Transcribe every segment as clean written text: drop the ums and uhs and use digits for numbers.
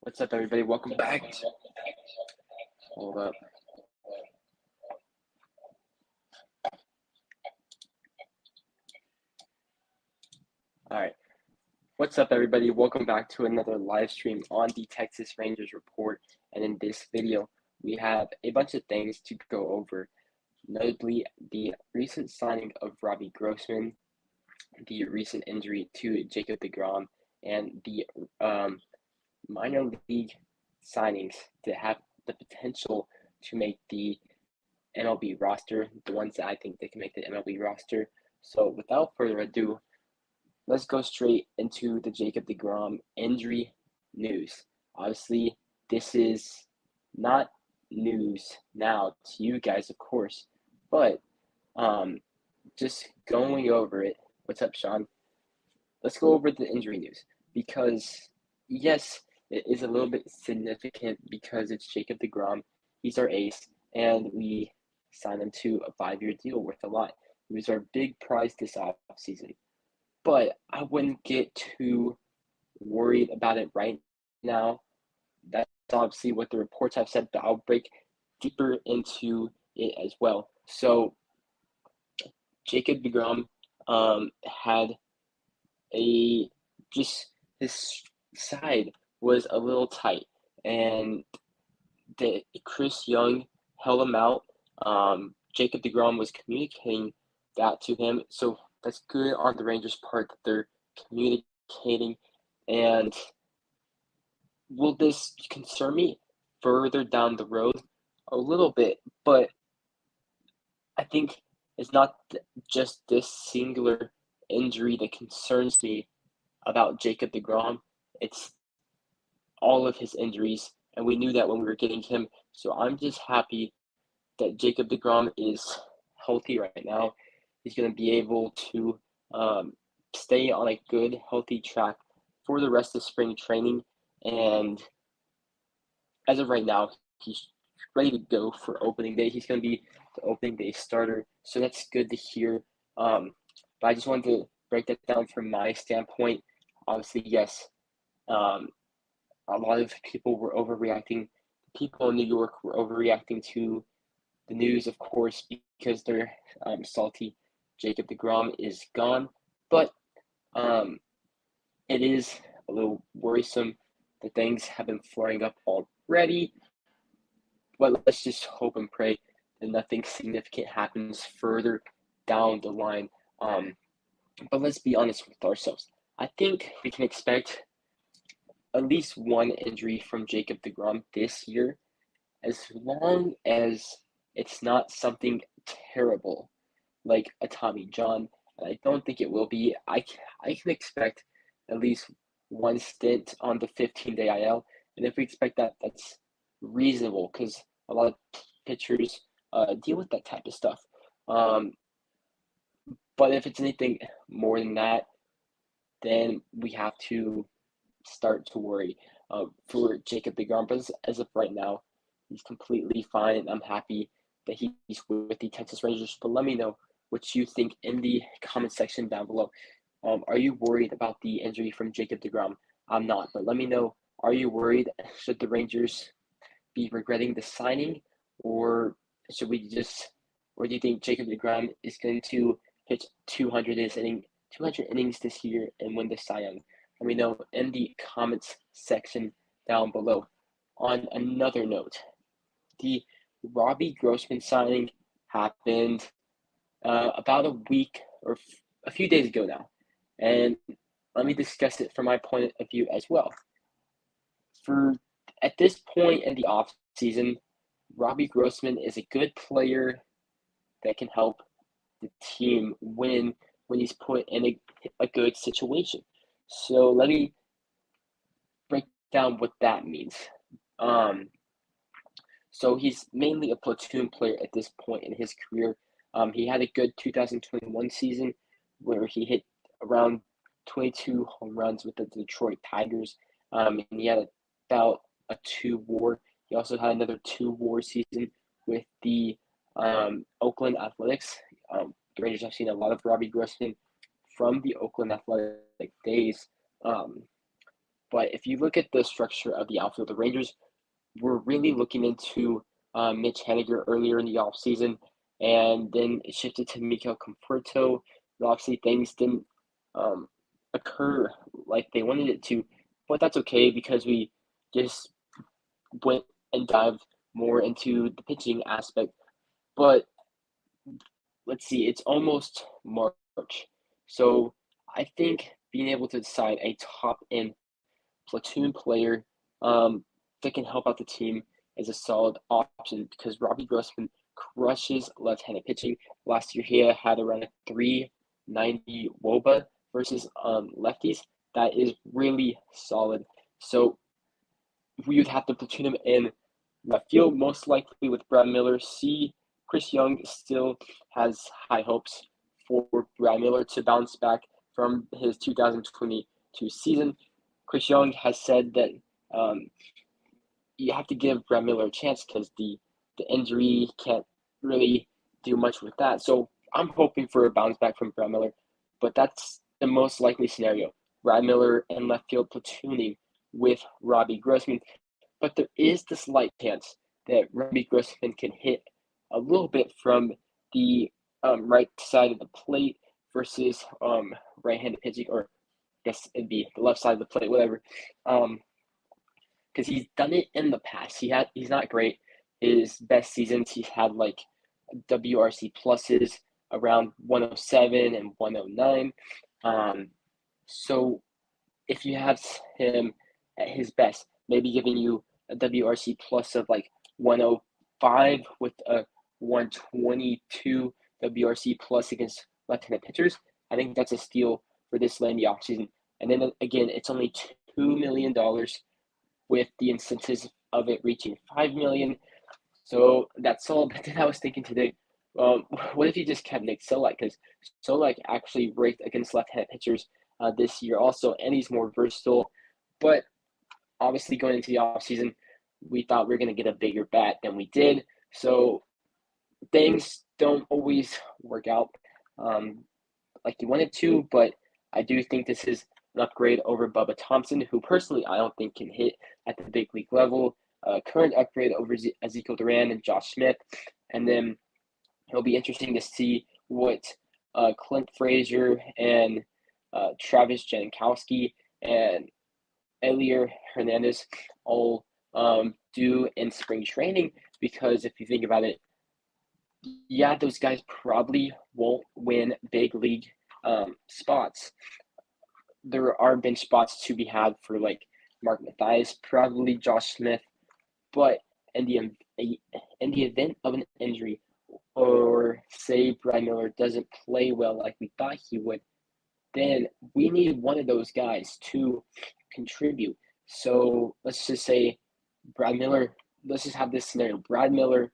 What's up, everybody? Welcome back. Hold up. All right. What's up, everybody? Welcome back to another live stream on the Texas Rangers Report. And in this video, we have a bunch of things to go over, notably the recent signing of Robbie Grossman, the recent injury to Jacob DeGrom, and the minor league signings that have the potential to make the MLB roster, the ones that I think they can make the MLB roster. So without further ado, let's go straight into the Jacob DeGrom injury news. Obviously, this is not news now to you guys, of course, but just going over it. What's up, Sean? Let's go over the injury news because, yes, it is a little bit significant because it's Jacob DeGrom. He's our ace, and we signed him to a 5-year deal worth a lot. He was our big prize this offseason. But I wouldn't get too worried about it right now. That's obviously what the reports have said, but I'll break deeper into it as well. So Jacob DeGrom had just his side was a little tight, and Chris Young held him out. Jacob DeGrom was communicating that to him, so that's good on the Rangers' part that they're communicating. And will this concern me further down the road? A little bit, but I think it's not just this singular injury that concerns me about Jacob DeGrom. It's all of his injuries, and we knew that when we were getting him. So I'm just happy that Jacob DeGrom is healthy right now. He's going to be able to stay on a good, healthy track for the rest of spring training. And as of right now, he's ready to go for opening day. He's going to be the opening day starter. So that's good to hear. But I just wanted to break that down from my standpoint. Obviously, yes, a lot of people were overreacting. People in New York were overreacting to the news, of course, because they're salty. Jacob DeGrom is gone, but it is a little worrisome that things have been flaring up already. But let's just hope and pray that nothing significant happens further down the line. But let's be honest with ourselves. I think we can expect at least one injury from Jacob DeGrom this year, as long as it's not something terrible like a Tommy John. And I don't think it will be. I can expect at least one stint on the 15-day IL. And if we expect that, that's reasonable because a lot of pitchers deal with that type of stuff. But if it's anything more than that, then we have to start to worry for Jacob DeGrom. But as of right now, he's completely fine, and I'm happy that he's with the Texas Rangers. But let me know what you think in the comment section down below. Are you worried about the injury from Jacob DeGrom? I'm not, but let me know. Are you worried? Should the Rangers be regretting the signing, or should we just, or do you think Jacob DeGrom is going to pitch 200 innings this year and win the Cy Young? Let me know in the comments section down below. On another note, the Robbie Grossman signing happened about a week or a few days ago now. And let me discuss it from my point of view as well. At this point in the off season, Robbie Grossman is a good player that can help the team win when he's put in a good situation. So let me break down what that means. So he's mainly a platoon player at this point in his career. He had a good 2021 season where he hit around 22 home runs with the Detroit Tigers. And he had about a 2 WAR. He also had another 2 WAR season with the Oakland Athletics. The Rangers have seen a lot of Robbie Grossman from the Oakland Athletic days. But if you look at the structure of the outfield, the Rangers were really looking into Mitch Haniger earlier in the offseason, and then it shifted to Miguel Conforto. Obviously, things didn't occur like they wanted it to, but that's okay because we just went and dived more into the pitching aspect. But let's see, it's almost March. So I think being able to decide a top end platoon player that can help out the team is a solid option because Robbie Grossman crushes left-handed pitching. Last year, he had around a 390 WOBA versus lefties. That is really solid. So we would have to platoon him in left field, most likely with Brad Miller. Chris Young still has high hopes for Brad Miller to bounce back from his 2022 season. Chris Young has said that you have to give Brad Miller a chance because the injury can't really do much with that. So I'm hoping for a bounce back from Brad Miller, but that's the most likely scenario. Brad Miller and left field platooning with Robbie Grossman. But there is the slight chance that Robbie Grossman can hit a little bit from the right side of the plate versus right-handed pitching, or I guess it'd be the left side of the plate, whatever. Because he's done it in the past. He's not great. His best seasons, he's had like WRC pluses around 107 and 109. So if you have him at his best, maybe giving you a WRC plus of like 105 with a 122 WRC plus against left-handed pitchers, I think that's a steal for this late in the offseason. And then again, it's only $2 million with the incentives of it reaching $5 million. So that's all. But then I was thinking today, what if you just kept Nick Solak? Because Solak actually raked against left-handed pitchers this year also, and he's more versatile. But obviously going into the offseason, we thought we were going to get a bigger bat than we did. So things don't always work out like you wanted to, but I do think this is an upgrade over Bubba Thompson, who personally I don't think can hit at the big league level. Current upgrade over Ezekiel Duran and Josh Smith. And then it'll be interesting to see what Clint Frazier and Travis Jankowski and Elier Hernandez all do in spring training, because if you think about it, yeah, those guys probably won't win big league spots. There are bench spots to be had for like Mark Mathias, probably Josh Smith, but in the event of an injury, or say Brad Miller doesn't play well like we thought he would, then we need one of those guys to contribute. So let's just say Brad Miller, let's just have this scenario. Brad Miller,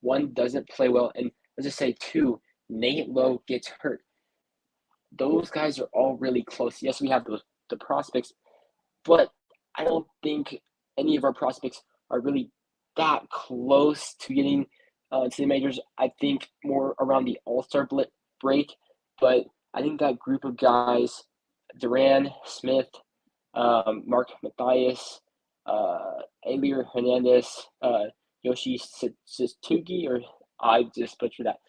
one, doesn't play well, and let's just say two, Nate Lowe gets hurt. Those guys are all really close. Yes, we have the prospects, but I don't think any of our prospects are really that close to getting to the majors. I think more around the All-Star break, but I think that group of guys, Duran, Smith, Mark Mathias, Elier Hernandez, Yoshi Satsugi, or I just butchered that,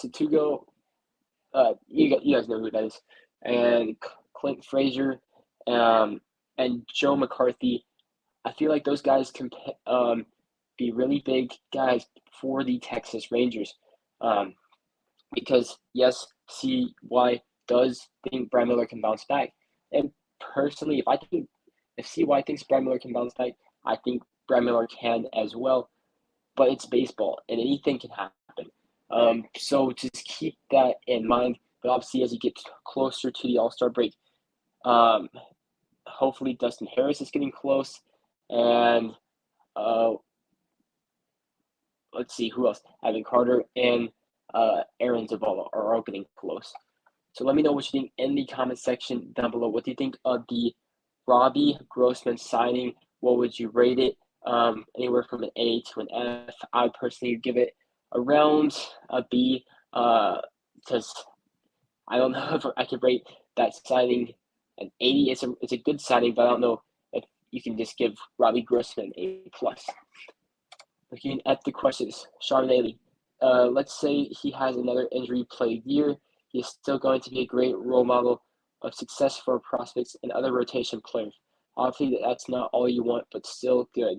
Satugo, you guys know who that is, and Clint Frazier, and Joe McCarthy. I feel like those guys can be really big guys for the Texas Rangers, because yes, CY does think Brad Miller can bounce back, and personally, if CY thinks Brad Miller can bounce back, I think Brad Miller can as well. But it's baseball, and anything can happen. So just keep that in mind. But obviously, as you get closer to the All-Star break, hopefully Dustin Harris is getting close, and let's see who else. Evan Carter and Aaron Zavala are all getting close. So let me know what you think in the comment section down below. What do you think of the Robbie Grossman signing? What would you rate it? Anywhere from an A to an F. I personally give it around a B, because I don't know if I could rate that signing An 80 is a good signing, but I don't know if you can just give Robbie Grossman an A+. Looking at the questions, Sean Daly. Let's say he has another injury-plagued year. He is still going to be a great role model of success for prospects and other rotation players. Obviously, that's not all you want, but still good.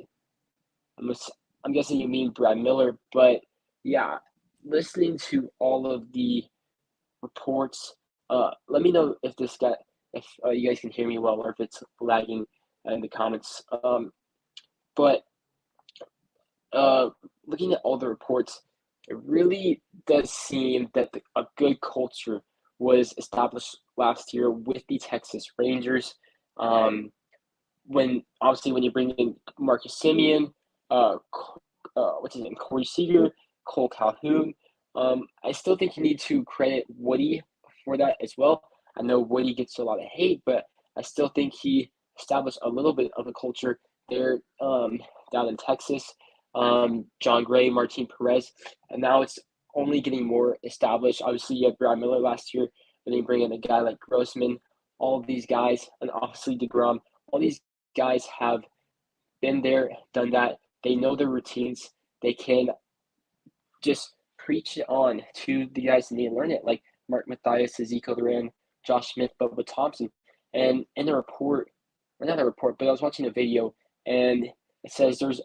I'm guessing you mean Brad Miller, but yeah, listening to all of the reports, let me know if you guys can hear me well or if it's lagging in the comments. But looking at all the reports, it really does seem that a good culture was established last year with the Texas Rangers. When you bring in Marcus Semien, Corey Seager, Cole Calhoun, I still think you need to credit Woody for that as well. I know Woody gets a lot of hate, but I still think he established a little bit of a culture there down in Texas. John Gray, Martin Perez, and now it's only getting more established. Obviously, you had Brad Miller last year, then you bring in a guy like Grossman. All of these guys, and obviously DeGrom, all these guys have been there, done that. They know their routines. They can just preach it on to the guys that need to learn it, like Mathias, Ezekiel Duran, Josh Smith, Bubba Thompson. And in the report, or not a report, but I was watching a video, and it says there's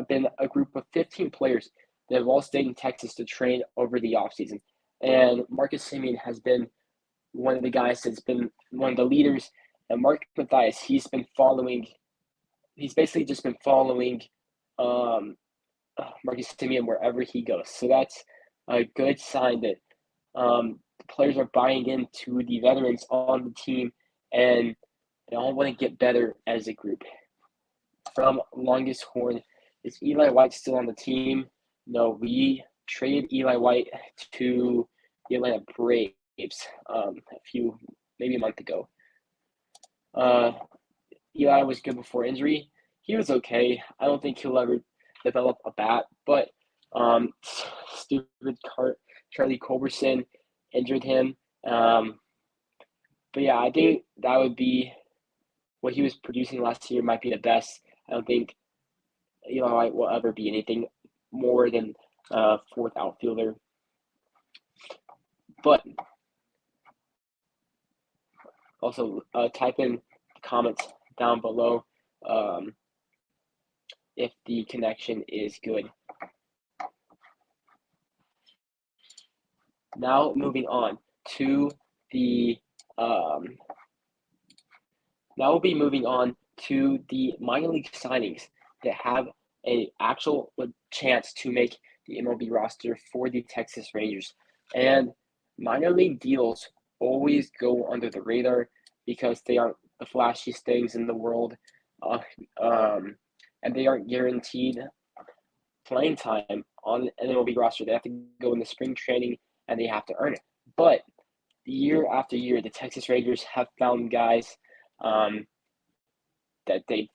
been a group of 15 players that have all stayed in Texas to train over the offseason. And Marcus Semien has been one of the guys that's been one of the leaders. And Mark Mathias, he's basically just been following Marcus Semien wherever he goes. So that's a good sign that the players are buying into the veterans on the team, and they all want to get better as a group. From Longest Horn, is Eli White still on the team? No, we traded Eli White to the Atlanta Braves maybe a month ago. Eli was good before injury. He was okay. I don't think he'll ever develop a bat, but stupid Charlie Culberson injured him. But yeah, I think that would be what he was producing last year might be the best. I don't think Eli White will ever be anything more than fourth outfielder. But also type in comments down below if the connection is good. Now moving on to the now we'll be moving on to the minor league signings that have an actual chance to make the MLB roster for the Texas Rangers. And minor league deals always go under the radar because they aren't the flashiest things in the world, and they aren't guaranteed playing time on an MLB roster. They have to go in the spring training and they have to earn it. But year after year, the Texas Rangers have found guys that they've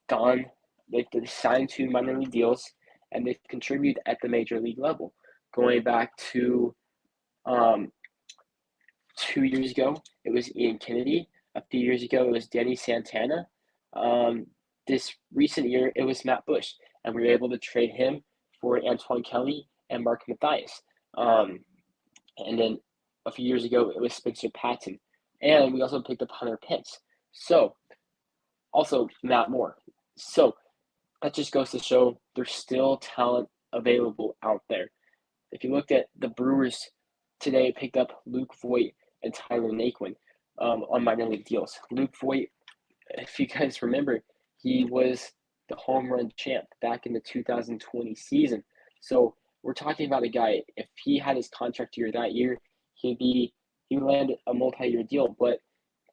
signed to minor league deals, and they've contributed at the major league level. Going back to 2 years ago, it was Ian Kennedy. A few years ago, it was Danny Santana. This recent year, it was Matt Bush, and we were able to trade him for Antoine Kelly and Mark Mathias. And then a few years ago, it was Spencer Patton. And we also picked up Hunter Pence. So, also Matt Moore. So, that just goes to show there's still talent available out there. If you looked at the Brewers today, picked up Luke Voit and Tyler Naquin on minor league deals. Luke Voit, if you guys remember, he was the home run champ back in the 2020 season. So we're talking about a guy, if he had his contract year that year, he landed a multi-year deal, but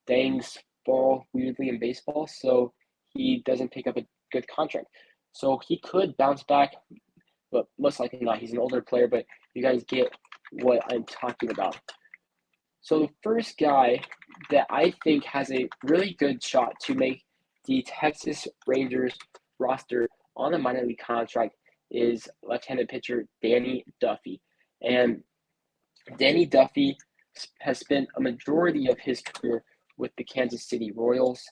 things fall weirdly in baseball, so he doesn't pick up a good contract. So he could bounce back, but most likely not. He's an older player, but you guys get what I'm talking about. So the first guy that I think has a really good shot to make the Texas Rangers roster on a minor league contract is left-handed pitcher Danny Duffy. And Danny Duffy has spent a majority of his career with the Kansas City Royals,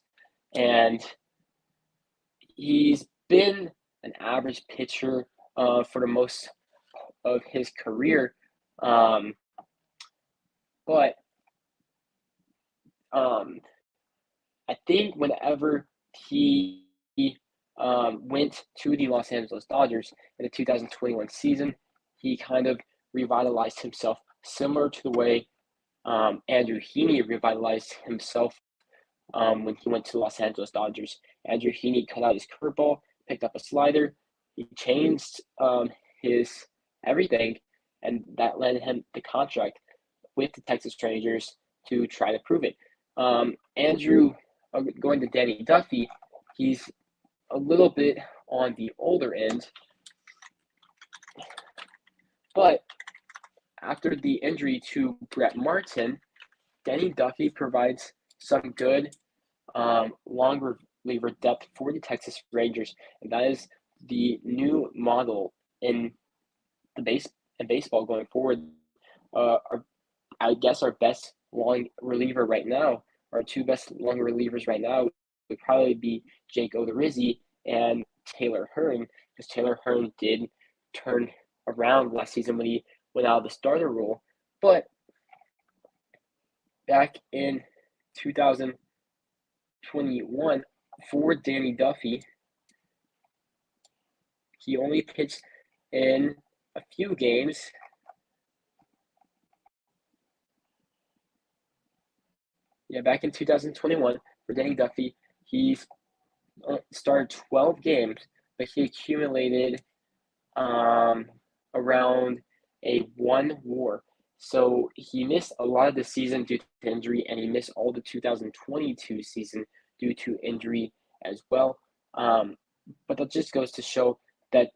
and he's been an average pitcher for the most of his career, but I think whenever he went to the Los Angeles Dodgers in the 2021 season, he kind of revitalized himself, similar to the way Andrew Heaney revitalized himself when he went to the Los Angeles Dodgers. Andrew Heaney cut out his curveball, picked up a slider. He changed his everything, and that led him the contract with the Texas Rangers to try to prove it. Andrew, going to Danny Duffy, he's a little bit on the older end, but after the injury to Brett Martin, Danny Duffy provides some good long reliever depth for the Texas Rangers, and that is the new model in baseball going forward. I guess our best long reliever right now, our two best long relievers right now, would probably be Jake Odorizzi and Taylor Hearn, because Taylor Hearn did turn around last season when he went out of the starter role. But back in 2021, for Danny Duffy, he only pitched in a few games. Back in 2021, for Danny Duffy, he's started 12 games, but he accumulated around a 1 WAR. So he missed a lot of the season due to injury, and he missed all the 2022 season due to injury as well. But that just goes to show that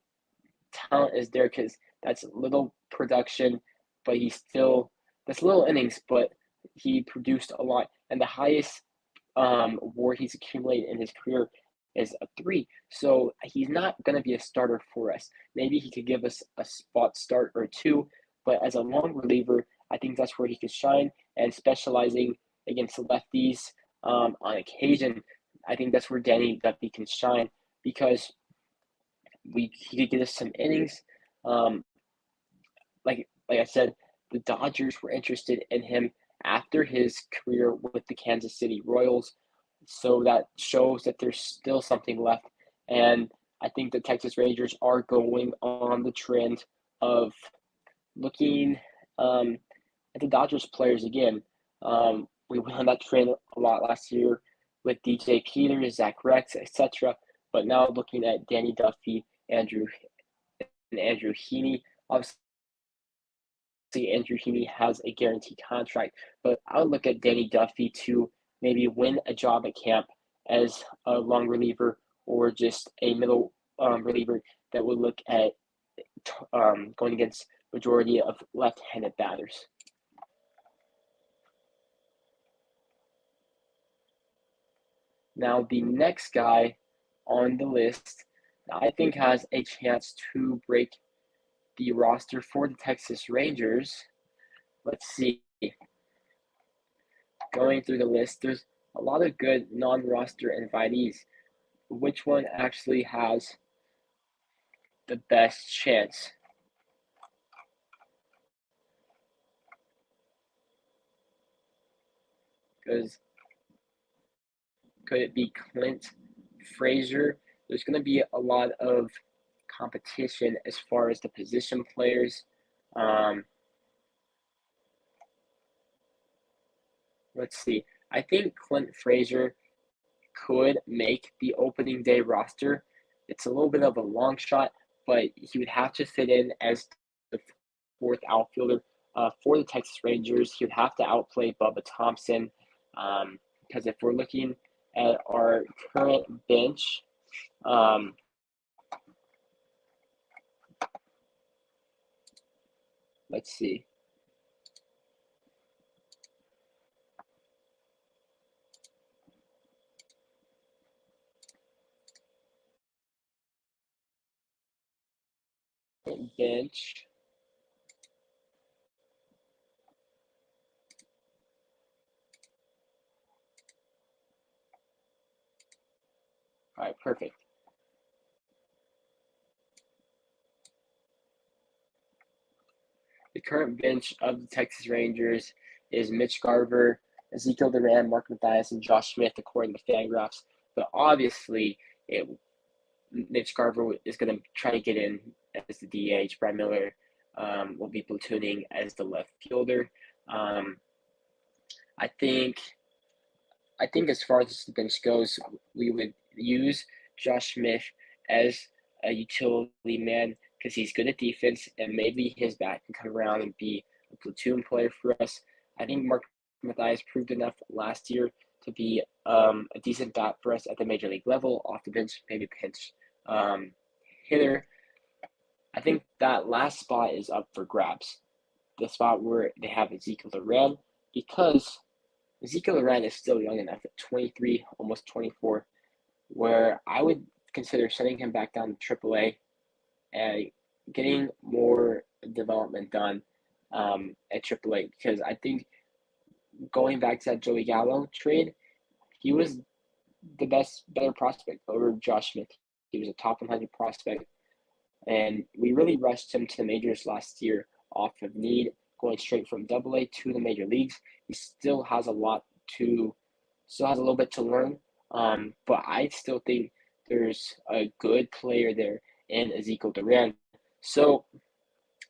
talent is there, because that's little production, but that's little innings, but he produced a lot. And the highest WAR he's accumulated in his career is a 3. So he's not going to be a starter for us. Maybe he could give us a spot start or 2, but as a long reliever, I think that's where he could shine. And specializing against lefties on occasion, I think that's where Danny Duffy can shine, because he could get us some innings. Like I said, the Dodgers were interested in him after his career with the Kansas City Royals. So that shows that there's still something left. And I think the Texas Rangers are going on the trend of looking at the Dodgers players again. We went on that trend a lot last year with DJ Peters, Zach Rex, etc. But now looking at Danny Duffy, Andrew Heaney. Obviously, Andrew Heaney has a guaranteed contract, but I would look at Danny Duffy to maybe win a job at camp as a long reliever, or just a middle reliever that would look at going against majority of left-handed batters. Now, the next guy on the list, I think, has a chance to break the roster for the Texas Rangers. Let's see. Going through the list, there's a lot of good non-roster invitees. Which one actually has the best chance? Because could it be Clint Frazier? There's going to be a lot of competition as far as the position players. Let's see. I think Clint Frazier could make the opening day roster. It's a little bit of a long shot, but he would have to fit in as the fourth outfielder for the Texas Rangers. He would have to outplay Bubba Thompson, because if we're looking at our current bench, let's see. Bench. All right, perfect. The current bench of the Texas Rangers is Mitch Garver, Ezekiel DeGrom, Mark Mathias, and Josh Smith, according to Fangraphs. But obviously, Mitch Garver is going to try to get in as the DH. Brad Miller will be platooning as the left fielder. I think as far as the bench goes, we would use Josh Smith as a utility man because he's good at defense, and maybe his bat can come around and be a platoon player for us. I think Mark Mathias proved enough last year to be a decent bat for us at the major league level, off the bench, maybe pinch hitter. I think that last spot is up for grabs. The spot where they have Ezekiel DeGrom, because Ezekiel DeGrom is still young enough at 23, almost 24, where I would consider sending him back down to AAA and getting more development done at AAA, because I think going back to that Joey Gallo trade, he was the better prospect over Josh Smith. He was a top 100 prospect, and we really rushed him to the majors last year off of need, going straight from AA to the major leagues. He still has a little bit to learn, but I still think there's a good player there in Ezekiel DeGrom. So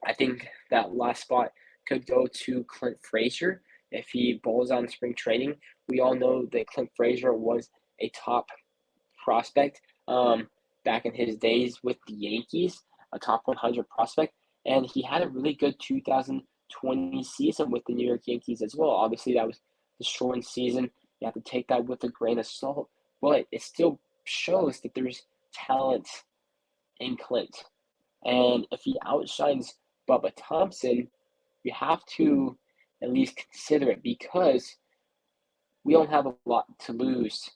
I think that last spot could go to Clint Frazier if he bowls on spring training. We all know that Clint Frazier was a top prospect back in his days with the Yankees, a top 100 prospect, and he had a really good 2020 season with the New York Yankees as well. Obviously, that was the shortened season. You have to take that with a grain of salt, but it still shows that there's talent in Clint. And if he outshines Bubba Thompson, you have to at least consider it, because we don't have a lot to lose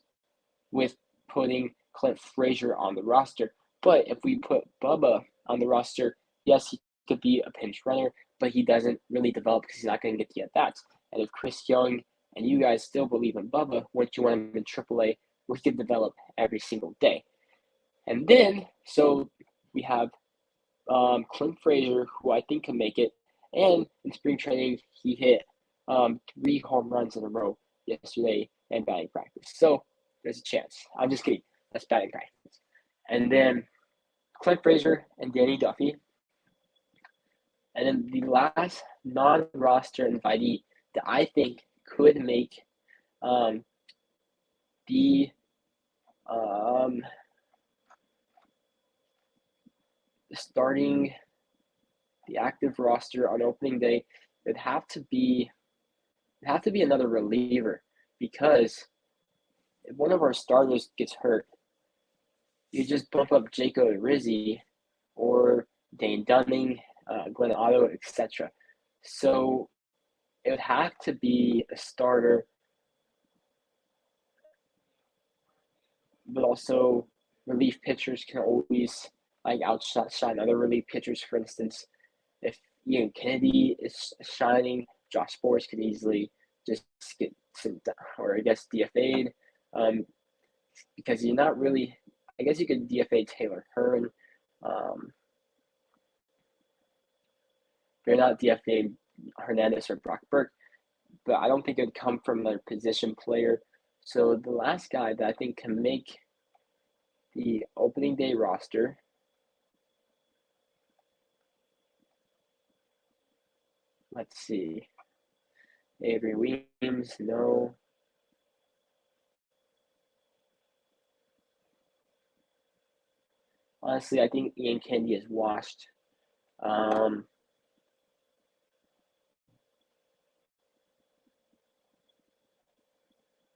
with putting Clint Frazier on the roster. But if we put Bubba on the roster, yes, he could be a pinch runner, but he doesn't really develop because he's not going to get the at-bats. And if Chris Young and you guys still believe in Bubba, once you want him in AAA, we can develop every single day. And then, so we have Clint Frazier, who I think can make it. And in spring training, he hit 3 home runs in a row yesterday in batting practice. So there's a chance. I'm just kidding. That's batting practice. And then Clint Frazier and Danny Duffy. And then the last non-roster invitee that I think could make the starting the active roster on opening day, it'd have to be another reliever, because if one of our starters gets hurt, you just bump up Jacob Rizzi or Dane Dunning, Glenn Otto, etc. So it would have to be a starter, but also relief pitchers can always outshine other relief pitchers. For instance, if Ian Kennedy is shining, Josh Forrest could easily just get DFA'd, because you're not really. I guess you could DFA Taylor Hearn. You're not DFA'd Hernandez or Brock Burke, but I don't think it would come from another position player. So the last guy that I think can make the opening day roster, let's see, Avery Weems, no. Honestly, I think Ian Kennedy is washed.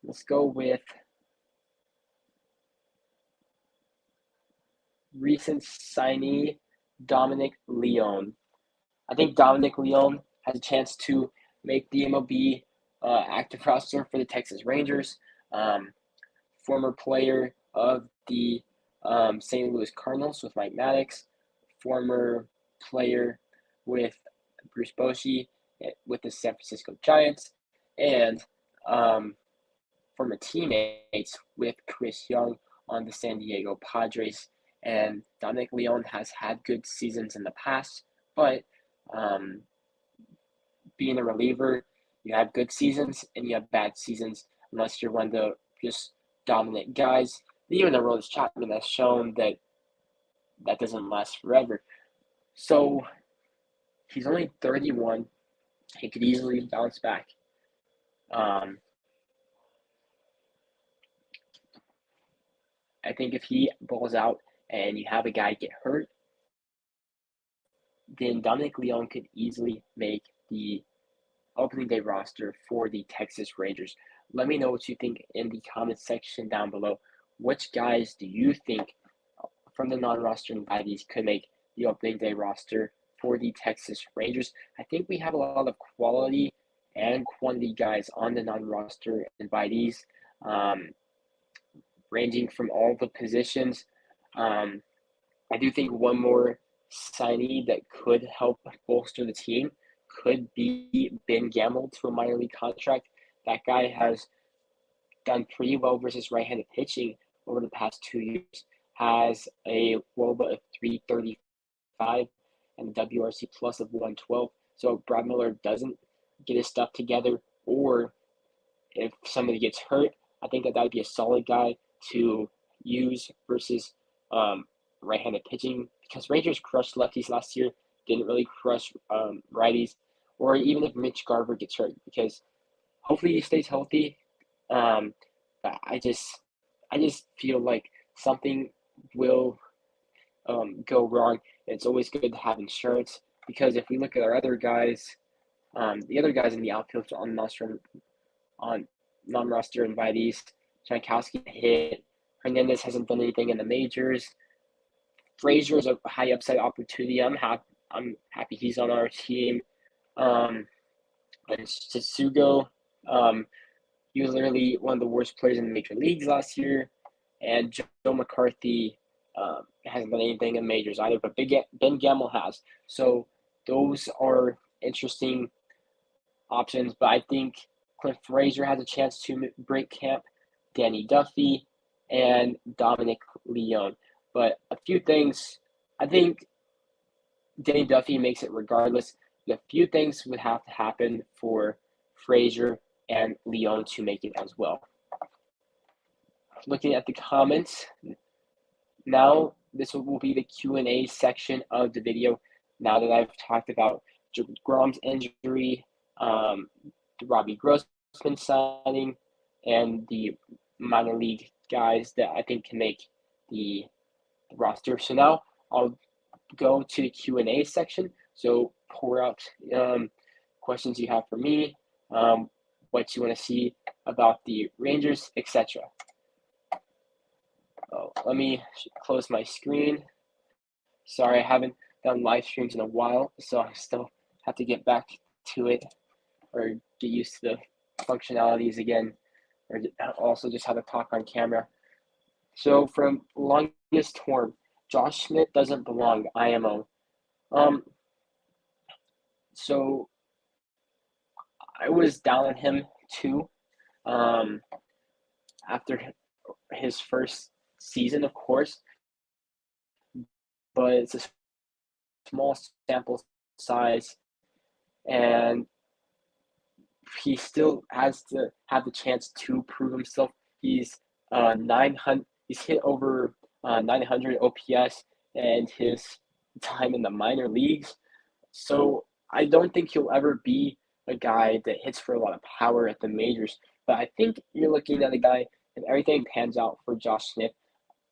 Let's go with recent signee Dominic Leone. I think Dominic Leone has a chance to make the MLB active roster for the Texas Rangers. Former player of the St. Louis Cardinals with Mike Maddox, former player with Bruce Bochy with the San Francisco Giants, and former teammates with Chris Young on the San Diego Padres. And Dominic Leone has had good seasons in the past, but being a reliever, you have good seasons and you have bad seasons unless you're one of the just dominant guys. Even Aroldis Chapman has shown that that doesn't last forever. So he's only 31. He could easily bounce back. I think if he balls out and you have a guy get hurt, then Dominic Leone could easily make the opening day roster for the Texas Rangers. Let me know what you think in the comments section down below. Which guys do you think from the non-roster invitees could make the opening day roster for the Texas Rangers? I think we have a lot of quality and quantity guys on the non-roster invitees, ranging from all the positions. I do think one more signee that could help bolster the team could be Ben Gamel to a minor league contract. That guy has done pretty well versus right-handed pitching over the past 2 years. Has a WOBA of 335 and a WRC plus of 112. So if Brad Miller doesn't get his stuff together, or if somebody gets hurt, I think that would be a solid guy to use versus right-handed pitching, because Rangers crushed lefties last year, didn't really crush righties, or even if Mitch Garver gets hurt, because hopefully he stays healthy. But I just feel like something will go wrong. It's always good to have insurance, because if we look at our other guys, the other guys in the outfield on non-roster invitees, Jankowski hit, Hernandez hasn't done anything in the majors. Frazier is a high upside opportunity. I'm happy he's on our team. And Tsutsugo, he was literally one of the worst players in the major leagues last year. And Joe McCarthy hasn't done anything in majors either, but Ben Gamel has. So those are interesting options. But I think Clint Frazier has a chance to break camp, Danny Duffy, and Dominic Leone. But a few things, I think Danny Duffy makes it regardless. A few things would have to happen for Frazier and Leone to make it as well. Looking at the comments, now this will be the Q&A section of the video. Now that I've talked about DeGrom's injury, the Robbie Grossman signing, and the minor league guys that I think can make the roster. So now I'll go to the Q&A section. So pour out questions you have for me, what you want to see about the Rangers, etc. Oh, let me close my screen. Sorry, I haven't done live streams in a while, so I still have to get back to it or get used to the functionalities again, or also just how to talk on camera. So from longest torn, Josh Smith doesn't belong, IMO. So I was down on him too after his first season, of course, but it's a small sample size, and he still has to have the chance to prove himself. He's 900. He's hit over 900 OPS and his time in the minor leagues. So I don't think he'll ever be a guy that hits for a lot of power at the majors. But I think you're looking at a guy, and everything pans out for Josh Smith,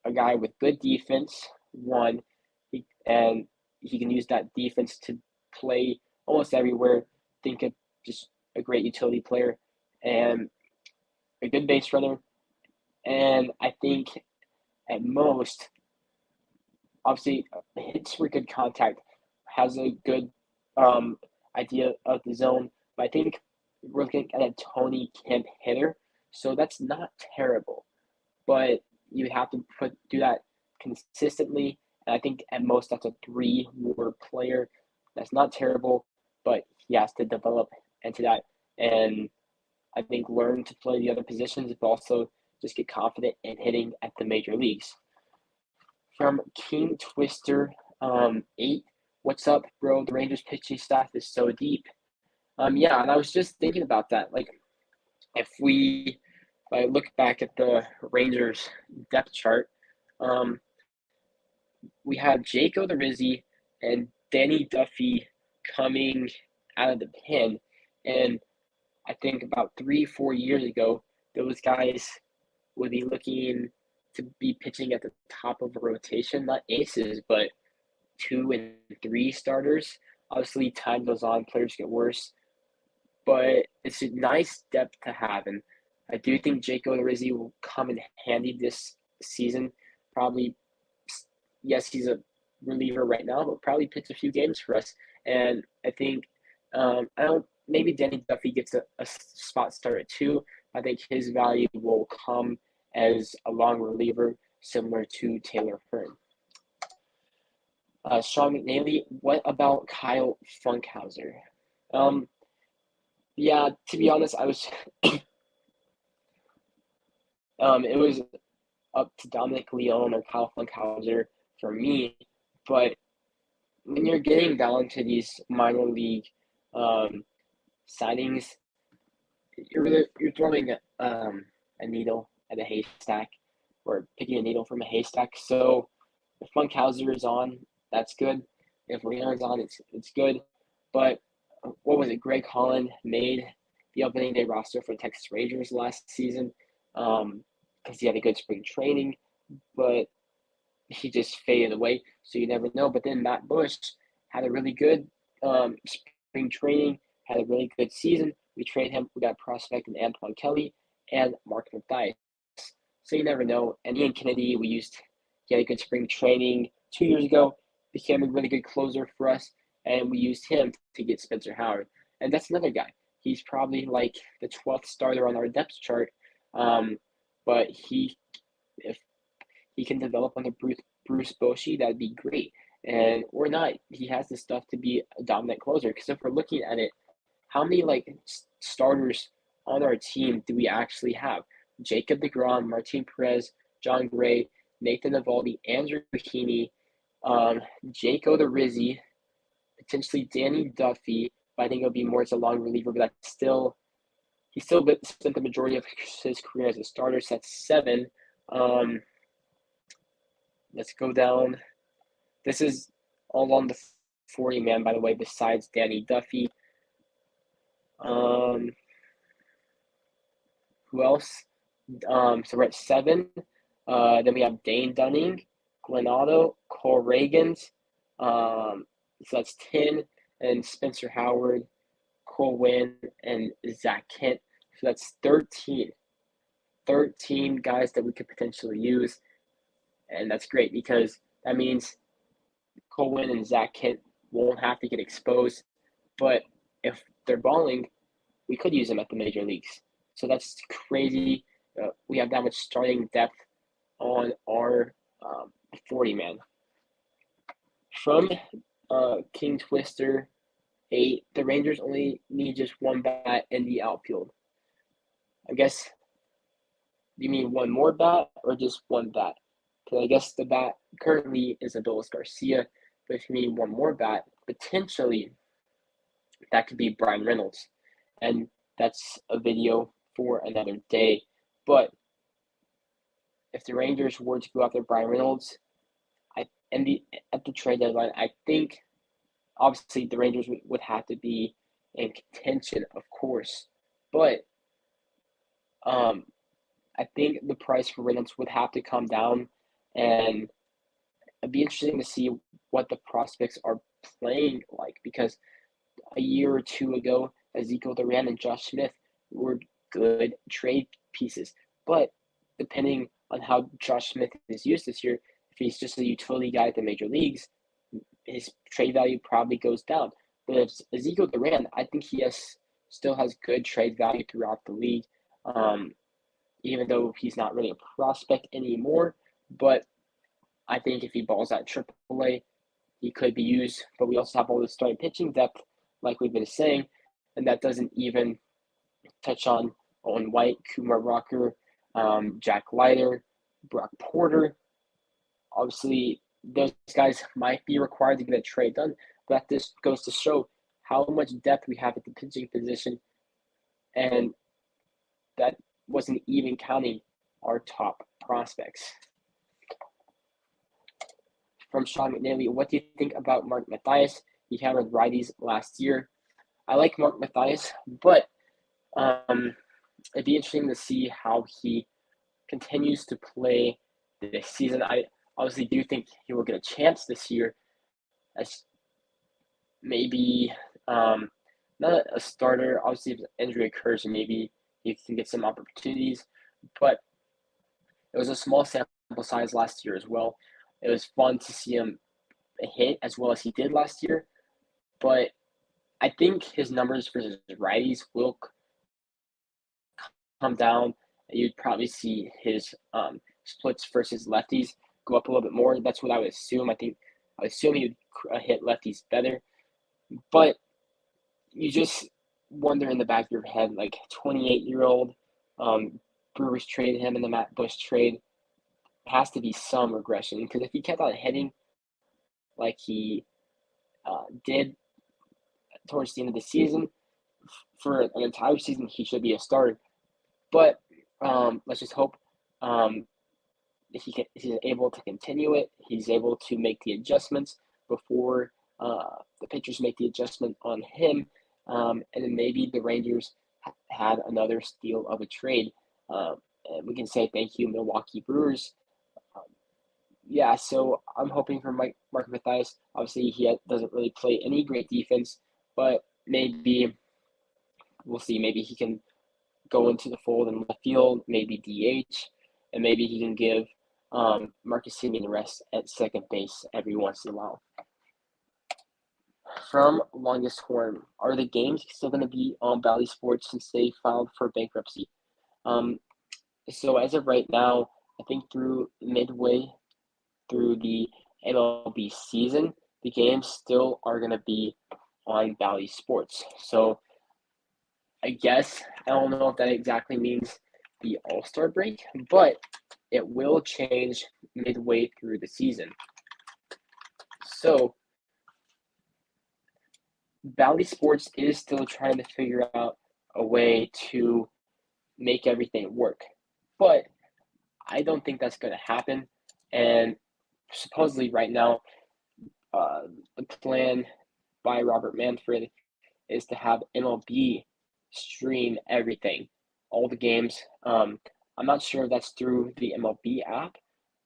a guy with good defense, and he can use that defense to play almost everywhere. Think of just a great utility player and a good base runner. And I think at most, obviously, hits for good contact, has a good idea of the zone. But I think we're looking at a Tony Kemp hitter, so that's not terrible. But you have to do that consistently. And I think at most that's a 3-WAR player. That's not terrible, but he has to develop into that. And I think learn to play the other positions, but also just get confident in hitting at the major leagues. From King Twister 8, what's up, bro? The Rangers pitching staff is so deep. Yeah, and I was just thinking about that. Like, if I look back at the Rangers depth chart, we have Jacob DeGrom and Danny Duffy coming out of the pen, and I think about 3-4 years ago, those guys would be looking to be pitching at the top of a rotation, not aces, but 2 and 3 starters. Obviously, time goes on, players get worse, but it's a nice depth to have, and I do think Jacob DeGrom will come in handy this season. Probably, yes, he's a reliever right now, but probably pitch a few games for us. And I think maybe Danny Duffy gets a spot start too. I think his value will come as a long reliever, similar to Taylor Hearn. Sean McNally, what about Kyle Funkhauser? Yeah, to be honest, I was it was up to Dominic Leone or Kyle Funkhauser for me, but when you're getting down to these minor league signings, you're throwing a needle at a haystack, or picking a needle from a haystack. So if Funkhauser is on, that's good. If Leon's on, it's good. But what was it? Greg Holland made the opening day roster for Texas Rangers last season because he had a good spring training, but he just faded away, so you never know. But then Matt Bush had a really good spring training, had a really good season. We trade him. We got a prospect in Antoine Kelly and Mark Mathias. So you never know. And Ian Kennedy, he had a good spring training 2 years ago, became a really good closer for us, and we used him to get Spencer Howard. And that's another guy. He's probably like the 12th starter on our depth chart, but if he can develop under Bruce Bochy, that'd be great. And or not, he has the stuff to be a dominant closer. Because if we're looking at it, how many starters on our team do we actually have? Jacob DeGrom, Martin Perez, John Gray, Nathan Eovaldi, Andrew Heaney, Jacob DeGrom, potentially Danny Duffy. But I think it'll be more as a long reliever, but he still spent the majority of his career as a starter. So that's 7. Let's go down. This is all on the 40-man, by the way, besides Danny Duffy. Who else? So we're at 7. Then we have Dane Dunning, Glenn Otto, Cole Reagans. So that's 10. And Spencer Howard, Cole Winn, and Zach Kent. So that's 13. 13 guys that we could potentially use. And that's great because that means Cole Winn and Zach Kent won't have to get exposed. But if they're balling, we could use them at the major leagues. So that's crazy. We have that much starting depth on our 40-man. From King Twister 8, the Rangers only need just one bat in the outfield. I guess, you mean one more bat or just one bat? Because I guess the bat currently is Adolis Garcia, but if you mean one more bat, potentially that could be Brian Reynolds. And that's a video for another day. But if the Rangers were to go after Brian Reynolds, at the trade deadline, I think obviously the Rangers would have to be in contention, of course. But I think the price for Reynolds would have to come down, and it'd be interesting to see what the prospects are playing like, because a year or two ago, Ezekiel Duran and Josh Smith were good trade pieces. But depending on how Josh Smith is used this year, if he's just a utility guy at the major leagues, his trade value probably goes down. But if Ezekiel Duran, I think he still has good trade value throughout the league, even though he's not really a prospect anymore. But I think if he balls at AAA, he could be used. But we also have all the starting pitching depth, like we've been saying, and that doesn't even touch on Owen White, Kumar Rocker, Jack Leiter, Brock Porter. Obviously, those guys might be required to get a trade done, but this goes to show how much depth we have at the pitching position, and that wasn't even counting our top prospects. From Sean McNally, what do you think about Mark Mathias? He hammered righties last year. I like Mark Mathias, but it'd be interesting to see how he continues to play this season. I obviously do think he will get a chance this year as maybe not a starter. Obviously, if an injury occurs, maybe he can get some opportunities, but it was a small sample size last year as well. It was fun to see him hit as well as he did last year, but I think his numbers versus righties will come down. You'd probably see his splits versus lefties go up a little bit more. That's what I would assume. I would assume he would hit lefties better, but you just wonder in the back of your head, like 28-year-old, Brewers traded him in the Matt Bush trade. Has to be some regression, because if he kept on hitting like he did towards the end of the season, for an entire season, he should be a starter. But let's just hope he's able to continue it. He's able to make the adjustments before the pitchers make the adjustment on him. And then maybe the Rangers had another steal of a trade. And we can say thank you, Milwaukee Brewers. Yeah, so I'm hoping for Mark Mathias. Obviously, he doesn't really play any great defense, but maybe we'll see. Maybe he can go into the fold in left field, maybe DH, and maybe he can give Marcus Semien a rest at second base every once in a while. From Longest Horn, are the games still going to be on Bally Sports since they filed for bankruptcy? So as of right now, I think through midway through the MLB season, the games still are going to be on Bally Sports. So I guess I don't know if that exactly means the All-Star break, but it will change midway through the season. So Bally Sports is still trying to figure out a way to make everything work, but I don't think that's going to happen. And supposedly right now, the plan by Robert Manfred is to have MLB stream everything, all the games. I'm not sure if that's through the MLB app,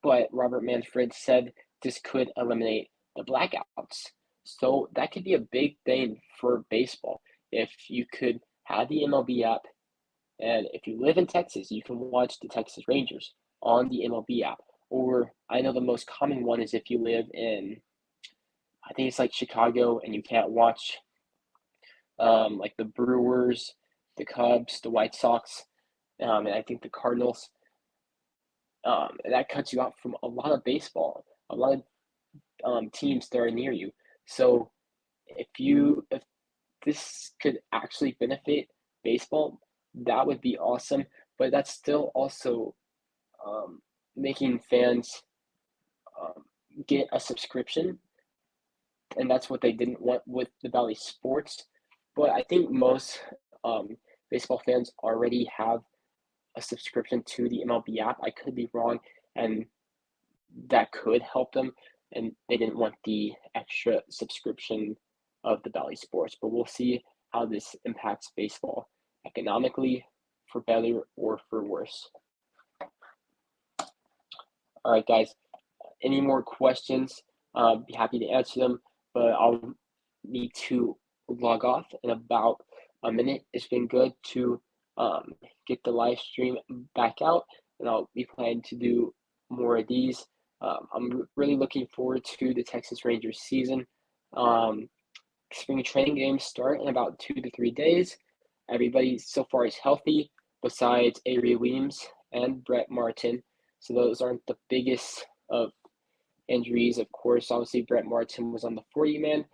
but Robert Manfred said this could eliminate the blackouts. So that could be a big thing for baseball if you could have the MLB app, and if you live in Texas, you can watch the Texas Rangers on the MLB app. Or I know the most common one is if you live in, I think it's like Chicago, and you can't watch like the Brewers, the Cubs, the White Sox, and I think the Cardinals. And that cuts you out from a lot of baseball, a lot of teams that are near you. So if this could actually benefit baseball, that would be awesome. But that's still also making fans get a subscription, and that's what they didn't want with the Bally Sports. But I think most baseball fans already have a subscription to the MLB app. I could be wrong, and that could help them, and they didn't want the extra subscription of the Bally Sports. But we'll see how this impacts baseball economically, for better or for worse. All right, guys, any more questions? Be happy to answer them, but I'll need to log off in about a minute. It's been good to get the live stream back out, and I'll be planning to do more of these. I'm really looking forward to the Texas Rangers season. Spring training games start in about 2 to 3 days. Everybody so far is healthy, besides Avery Williams and Brett Martin. So those aren't the biggest of injuries. Of course, obviously Brett Martin was on the 40-man,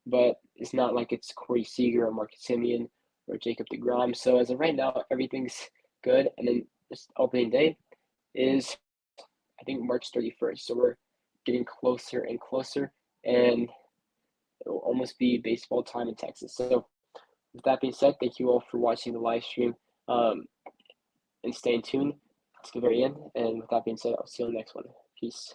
but it's not like it's Corey Seager or Marcus Semien or Jacob DeGrom. So as of right now, everything's good. And then this opening day is, I think, March 31st. So we're getting closer and closer, and it will almost be baseball time in Texas. So with that being said, thank you all for watching the live stream, and staying tuned to the very end. And with that being said, I'll see you on the next one. Peace.